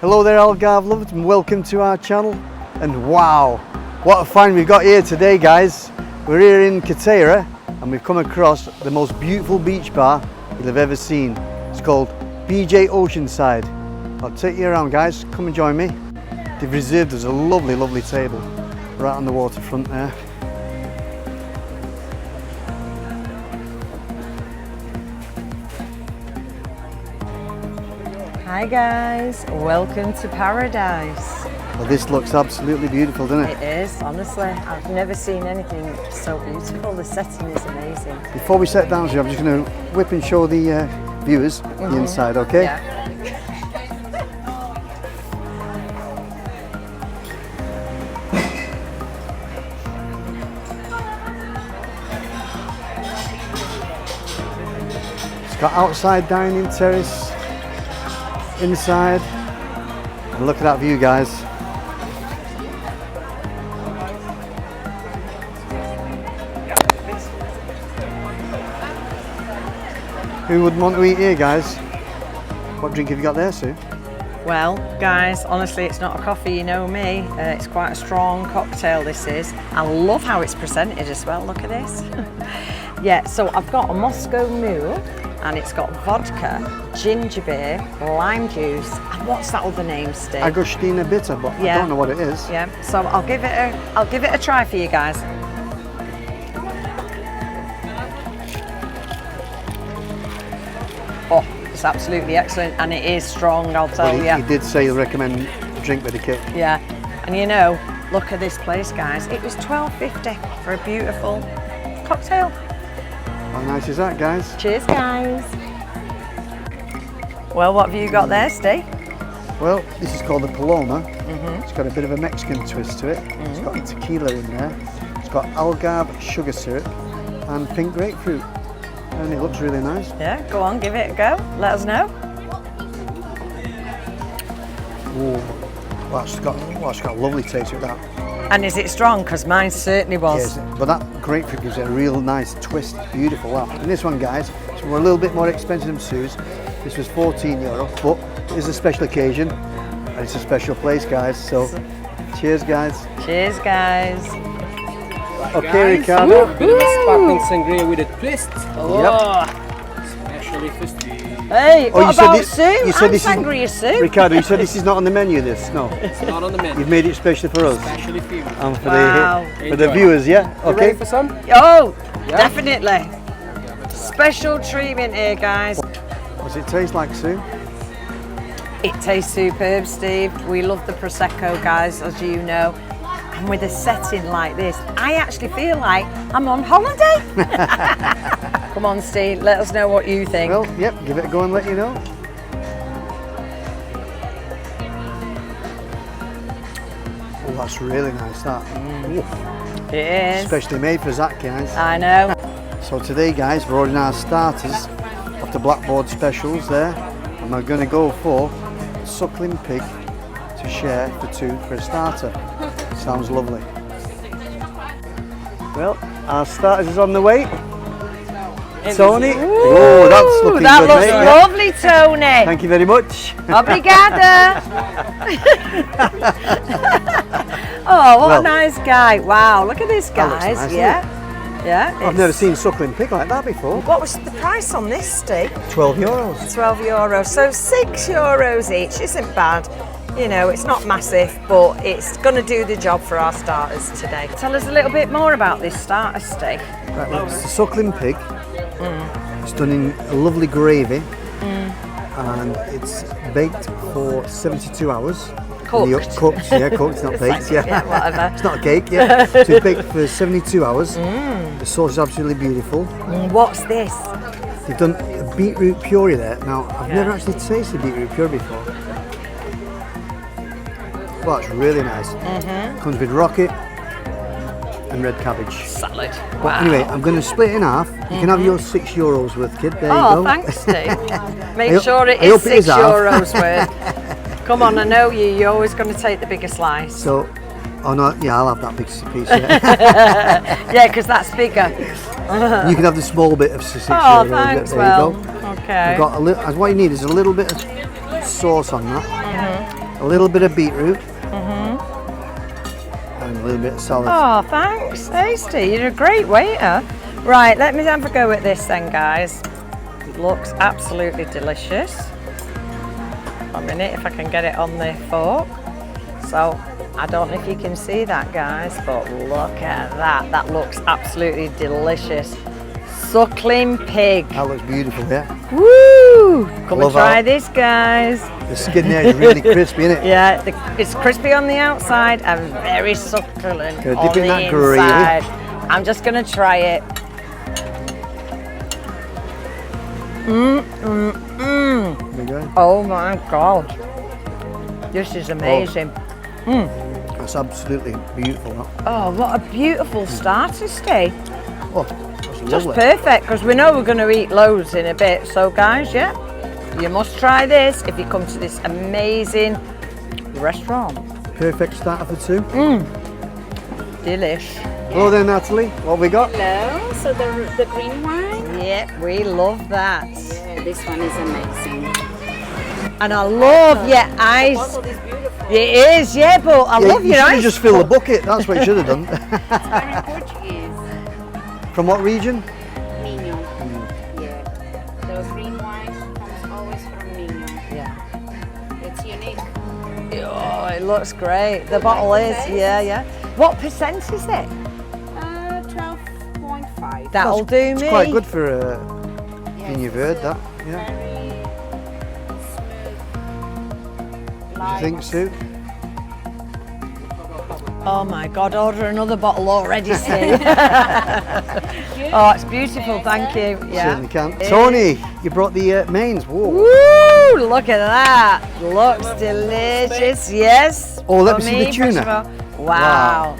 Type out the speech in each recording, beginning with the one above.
Hello there Algarve Love, and welcome to our channel. And wow, what a find we've got here today, guys. We're here in Quarteira and we've come across the most beautiful beach bar you'll have ever seen. It's called Oceanside. I'll take you around, guys, come and join me. They've reserved us a lovely table right on the waterfront there. Hi guys, welcome to paradise. Well, this looks absolutely beautiful, doesn't it? It is, honestly. I've never seen anything so beautiful. The setting is amazing. Before we set down here, I'm just going to whip and show the viewers the inside, okay? Yeah. It's got outside dining terrace, inside, and look at that view, guys. Who wouldn't want to eat here, guys? What drink have you got there, Sue? Well, guys, honestly, it's not a coffee, you know me. It's quite a strong cocktail, this is. I love how it's presented as well, look at this. Yeah, so I've got a Moscow Mule, and it's got vodka, ginger beer, lime juice, and what's that other name, Steve? Agostina bitter, but I don't know what it is. Yeah, so I'll give it a try for you guys. Oh, it's absolutely excellent, and it is strong, I'll tell you. He did say he'll recommend a drink with a kick. Yeah, and you know, look at this place, guys. It was $12.50 for a beautiful cocktail. How nice is that, guys? Cheers, guys. Well, what have you got there, Steve? Well, this is called the Paloma. It's got a bit of a Mexican twist to it. It's got tequila in there. It's got Algarve sugar syrup and pink grapefruit. And it looks really nice. Yeah, go on, give it a go. Let us know. Ooh, well, it's got a lovely taste with that. And is it strong? Because mine certainly was. Yes, but that grapefruit gives it a real nice twist. Beautiful, wow. And this one, guys, we're a little bit more expensive than Sue's. This was €14, but it is a special occasion and it's a special place, guys. So, cheers, guys. Cheers, guys. Right, okay, guys, Ricardo. A bit of a sparkling sangria with a twist. Oh. Especially for Steve. Hey, what about Sue? You said this Sangria Sue. Ricardo, you said this is not on the menu, this? No. It's not on the menu. You've made it specially for us. Especially for you. And for, Wow. for the viewers, yeah? You Okay. ready for some? Oh, definitely. Special treatment here, guys. What does it taste like, Sue? It tastes superb, Steve. We love the Prosecco, guys, as you know. And with a setting like this, I actually feel like I'm on holiday. Come on, Steve, let us know what you think. Well, yep, give it a go and let you know. Oh, that's really nice, that. Ooh. It is. Especially made for Zach, guys. I know. So today, guys, we're ordering our starters of the blackboard specials there. And we're going to go for Suckling Pig to share for two for a starter. Sounds lovely. Well, our starters is on the way. Tony. Oh, that's looking that good, looks mate. lovely, Tony. Thank you very much. Obrigada. Oh, what Well, a nice guy. Wow, look at this, that looks guys. nice, Yeah. I've never seen Suckling Pig like that before. What was the price on this steak? €12. €12, so €6 each isn't bad. You know, it's not massive, but it's going to do the job for our starters today. Tell us a little bit more about this starter steak. Right, well, it's the Suckling Pig. It's done in a lovely gravy, and it's baked for 72 hours. Cooked. Cooked, yeah, cooked, not baked, yeah. Yeah, whatever. It's not a cake, yeah. So it's baked for 72 hours. The sauce is absolutely beautiful. What's this? They've done a beetroot puree there. Now, I've never actually tasted beetroot puree before. Well, it's really nice. Comes with rocket and red cabbage. Salad. But Wow. anyway, I'm going to split it in half. You can have your €6 worth, kid. There you Oh, go. thanks, Steve. Make sure it I is hope it is half. €6 worth. Come on, I know you. You're always going to take the bigger slice. So, oh no, yeah, I'll have that big piece. Yeah. Yeah, because that's bigger. You can have the small bit of €6. Oh, thanks, there well, you go. okay. We've got what you need is a little bit of sauce on that. a little bit of beetroot, and a little bit of salad. Oh, thanks, tasty. You're a great waiter. Right, let me have a go at this then, guys. It looks absolutely delicious. A minute, if I can get it on the fork. So, I don't know if you can see that, guys, but look at that. That looks absolutely delicious. Suckling pig. That looks beautiful, yeah. Woo! Come and Love try that. this, guys. The skin there is really crispy, isn't it? Yeah, it's crispy on the outside and very succulent Gonna on dip in the that puree. inside. I'm just gonna try it. There we go. Oh my God. This is amazing. That's absolutely beautiful. That. Oh, what a beautiful starter steak. Oh, that's Just lovely. perfect, because we know we're going to eat loads in a bit. So guys, yeah, you must try this if you come to this amazing restaurant. Perfect starter for two. Delish. Hello there, Natalie. What have we got? Hello, so the green wine? Yeah, we love that. Yeah, this one is amazing. And I love your ice. Bottle is beautiful. It is, yeah, but I love you your should have ice. just filled the bucket. That's what you should have done. It's very Portuguese. From what region? Minho. Yeah. The green wine comes always from Minho. Yeah. It's unique. Oh, it looks great. The bottle is, yeah. What percent is it? 12.5. That'll do me. It's quite good for a vineyard bird, that. Yeah. Very smooth. Do you think, Sue? Oh my God, order another bottle already, Steve. Oh, it's beautiful, thank you. Yeah. Certainly can. Tony, you brought the mains. Whoa. Woo, look at that. Looks delicious, yes. Oh, let For me see the tuna. first of all. Wow.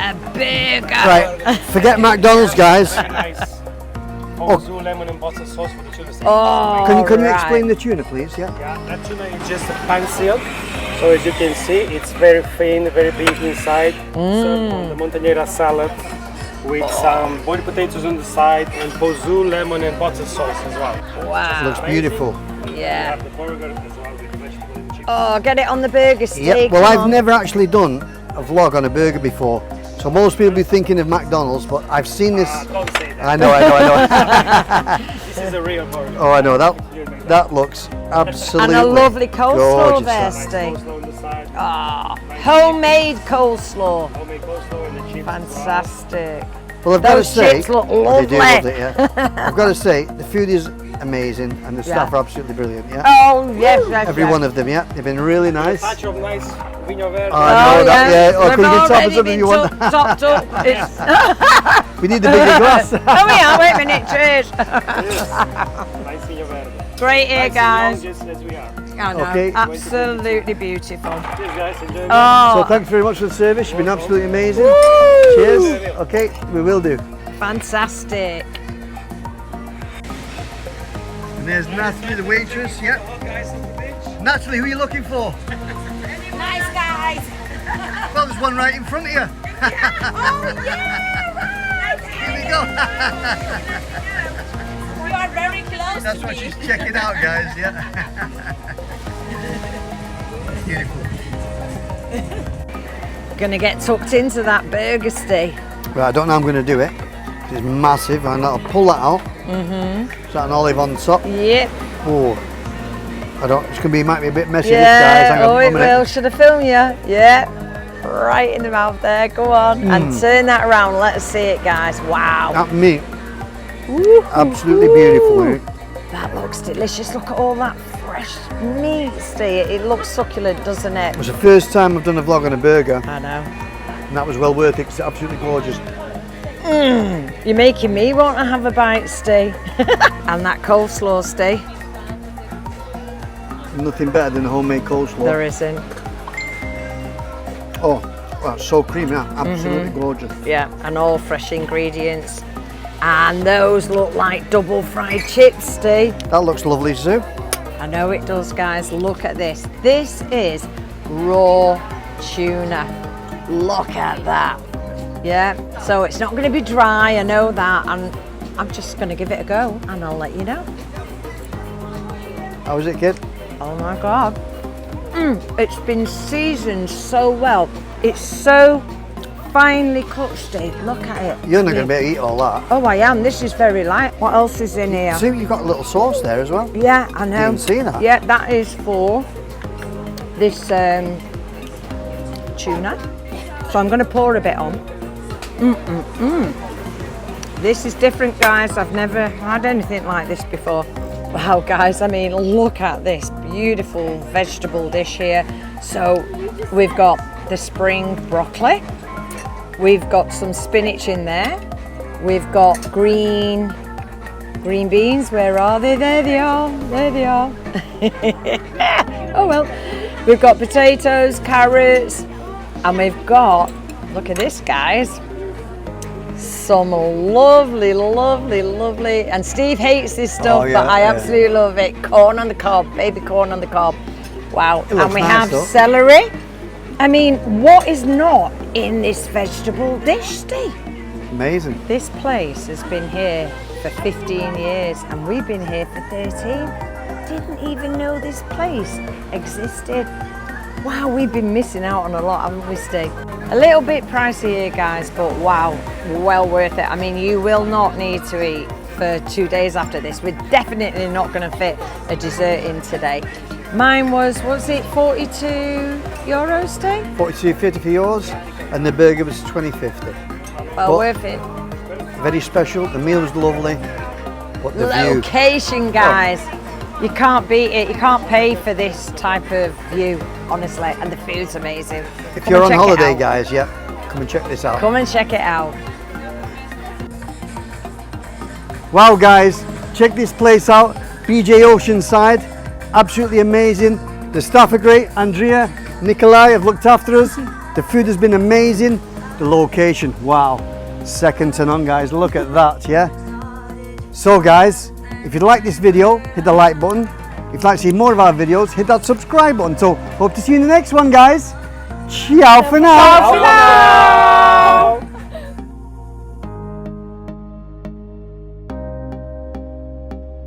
A burger. Right, forget McDonald's, guys. Nice. Coleslaw, lemon and butter sauce for the tuna steak. Oh, Can you right. explain the tuna, please? Yeah. Yeah, that tuna is just a pan sealed. So as you can see, it's very thin, very big inside. Served on the montagnera salad with some boiled potatoes on the side and pozu, lemon and butter sauce as well. Wow. Looks beautiful. We Yeah. have the burger as well with vegetable and chicken. Oh, get it on the burger steak. Yep. Well, come I've on. never actually done a vlog on a burger before. So most people be thinking of McDonald's, but I've seen this. Don't say that. I know. This is a real burger. Oh, I know that looks absolutely And a lovely coleslaw gorgeous, there, that. Steve. Coleslaw on the side. Oh, homemade coleslaw. Homemade coleslaw and the chips. Fantastic. Well, I've got to Those say, chips look they do, lovely. love it, yeah. I've got to say, the food is amazing and the staff Yeah. are absolutely brilliant. Yeah. Oh, yes, yes, Every yes. one of them, yeah. They've been really nice. Touch of nice vinho verde. I know that, yes. yeah. Or We've could you top us already up if been you want? topped up. It's, We need the bigger glass. oh, yeah, wait a minute, cheers. Nice vinho verde. Great here, Nice guys. and young, just as we are. I know, Okay. absolutely beautiful. Cheers guys, enjoy. Oh, So thanks very much for the service. You've been absolutely amazing. woo. Cheers. Okay, we will do. Fantastic. And there's Natalie, the waitress. Yeah. Natalie, who are you looking for? Nice guys. Well, there's one right in front of you. Here we go. We are very close. That's what she's checking out, guys. Yeah. Beautiful. Gonna get tucked into that burger steak. Right, I don't know how I'm going to do it. It's massive, and I'll pull that out. So an olive on top. Yep. Oh, I don't. It's going to be might be a bit messy, Yeah. this, guys. Hang on, Oh, it one minute. will. Should I film you? Yeah. Right in the mouth there. Go on and turn that around. Let us see it, guys. Wow. That meat, Woo, absolutely woo. beautiful. That looks delicious. Look at all that fresh meat, Steve. It looks succulent, doesn't it? It was the first time I've done a vlog on a burger, I know. and that was well worth it. 'Cause it's absolutely gorgeous. You're making me want to have a bite, Steve. And that coleslaw, Steve. Nothing better than a homemade coleslaw. There isn't. Oh, well, it's so creamy. Yeah. Absolutely gorgeous. Yeah, and all fresh ingredients. And those look like double fried chips, Steve. That looks lovely, Sue. I know it does, guys. Look at this. This is raw tuna. Look at that. Yeah, so it's not going to be dry, I know that, and I'm just going to give it a go and I'll let you know. How was it, kid? Oh my God. It's been seasoned so well. It's so finely cut, Steve. Look at it. You're not going to be able to eat all that. Oh, I am. This is very light. What else is in here? See, you've got a little sauce there as well. Yeah, I know. You haven't seen that? Yeah, that is for this tuna. So I'm going to pour a bit on. This is different, guys. I've never had anything like this before. Wow, guys, I mean, look at this beautiful vegetable dish here. So we've got the spring broccoli. We've got some spinach in there. We've got green beans. Where are they? There they are. There they are. Oh well. We've got potatoes, carrots, and we've got, look at this, guys, some lovely, and Steve hates this stuff, but I absolutely love it. Corn on the cob, baby corn on the cob. Wow. And we have celery. I mean, what is not in this vegetable dish, Steve? Amazing. This place has been here for 15 years and we've been here for 13. Didn't even know this place existed. Wow, we've been missing out on a lot, haven't we, Steve? A little bit pricey here, guys, but wow, well worth it. I mean, you will not need to eat for 2 days after this. We're definitely not going to fit a dessert in today. Mine was it 42 euros, Steve? 42.50 for yours, and the burger was 20.50. Well, worth it. Very special. The meal was lovely, but the location, guys. You can't beat it. You can't pay for this type of view, honestly, and the food's amazing. If you're on holiday, guys, yeah, come and check this out. Come and check it out. Wow, guys, check this place out. BJ Oceanside, absolutely amazing. The staff are great. Andrea, Nikolai have looked after us. The food has been amazing. The location, wow, second to none, guys. Look at that, yeah? So, guys, if you like this video, hit the like button. If you'd like to see more of our videos, hit that subscribe button. So, hope to see you in the next one, guys. Ciao for now. Ciao for now.